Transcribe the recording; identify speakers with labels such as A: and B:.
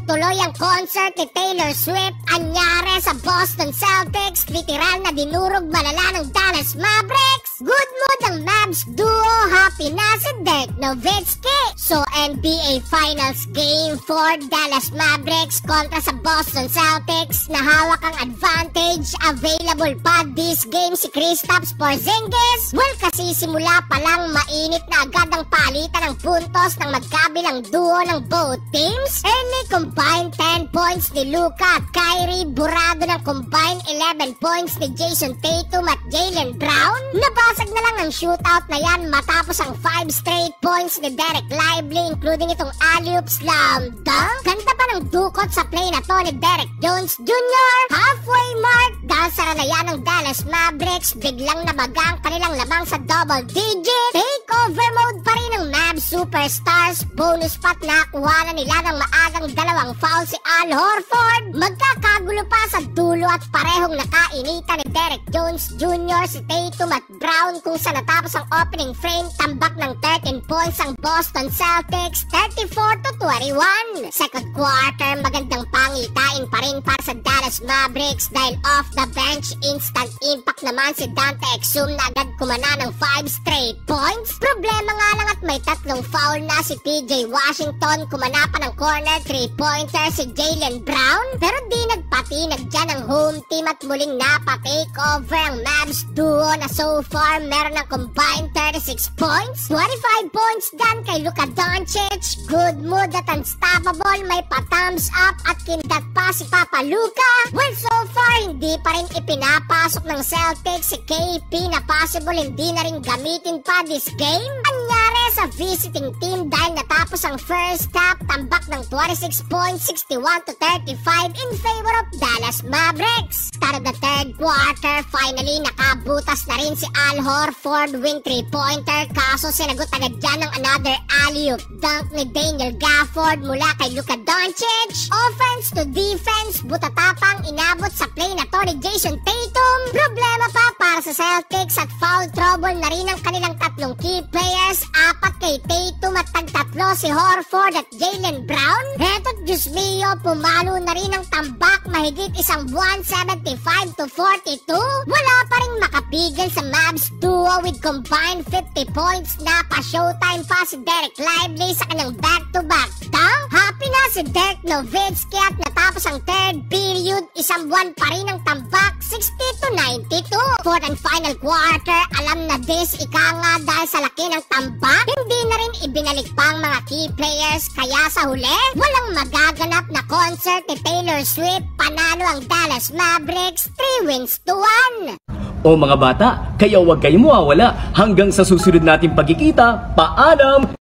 A: nagtuloy ang concert ni Taylor Swift. Anyari sa Boston Celtics, literal na dinurog malala ng Dallas Mavericks. Good mood ang Mavs duo, happy na si Dirk Nowitzki. So NBA Finals Game 4, Dallas Mavericks kontra sa Boston Celtics. Nahawak ang advantage, available pa this game si Kristaps Porzingis. Well, kasi simula pa lang mainit na agad ang palitan ng puntos ng magkabilang duo ng both teams. Early combined 10 points ni Luka at Kyrie, burado ng combined 11 points ni Jason Tatum at Jaylen Brown. Nabasag na lang ang shootout na yan matapos ang 5 straight points ni Derek Lively, including itong alley-oop slam dunk. Ganda pa ng dukot sa play na to ni Derek Jones Jr. Halfway mark dahil sa ralayan ng Dallas Mavericks, biglang nabagang kanilang lamang sa double digit. Takeover mode pa rin ng Mavs superstars. Bonus pat na kuha na nila ng maagang dalawang foul si Al Horford. Magkakagulo pa sa dulo at parehong nakainita ni Derek Jones Jr. si Tatum at Brown kung sa natapos ang opening frame, tambak ng 13 points ang Boston Celtics, 34-21. Second quarter, magandang pangitain pa rin para sa Dallas Mavericks dahil off the bench, instant impact naman si Dante Exum na agad kumana ng 5 straight points. Problema nga lang at may tatlong foul na si PJ Washington, kumana pa ng corner 3-pointer si Jaylen Brown, pero di nagpatinag dyan ang home team at muling napa-takeover ang Mavs duo na so far meron ng combined 36 points, 25 points dyan kay Luka Doncic. Good mood at unstoppable, may pa-thumbs up at kindat pa si Papa Luka. Well, so far hindi pa rin ipinapasok ng Celtics si KP na possible hindi na rin gamitin pa this game. Anyari sa visiting team dahil natapos ang first half, tambak ng 26 points, 61-35 in favor of Dallas Mavericks. Start of the third quarter, finally nakabutas na rin si Al Horford, wing 3-pointer, kaso sinagot agad dyan ng another alley-oop dunk ni Daniel Gafford mula kay Luka Doncic. Offense to defense, butatapang inabot sa play na to ni Jason Tatum. Problema pa para sa Celtics at foul trouble na rin ang kanilang tatlong key players, apat kay Tatum at tagtatlo si Horford at Jaylen Brown. Heto't Diyos mio, pumalo na rin ang tambak, mahigit isang buwan, 75-42. Wala pa rin makapigil sa Mavs duo with combined 50 points na pa-showtime pa si Derek Lively sa kanyang back-to-back dunk. Happy na si Dirk Nowitzki at natapos ang third period, isang buwan pa rin ang tambak, 60-92. Fourth and final quarter, alam na this, ika nga dahil sa laki ng tambak, hindi na rin ibinalik pa ang mga key players, kaya sa huli, walang magaganap na concert ni Taylor Swift. Panalo ang Dallas Mavericks, 3-1.
B: O mga bata, kaya huwag kayong mawawala hanggang sa susunod nating pagkikita. Paalam!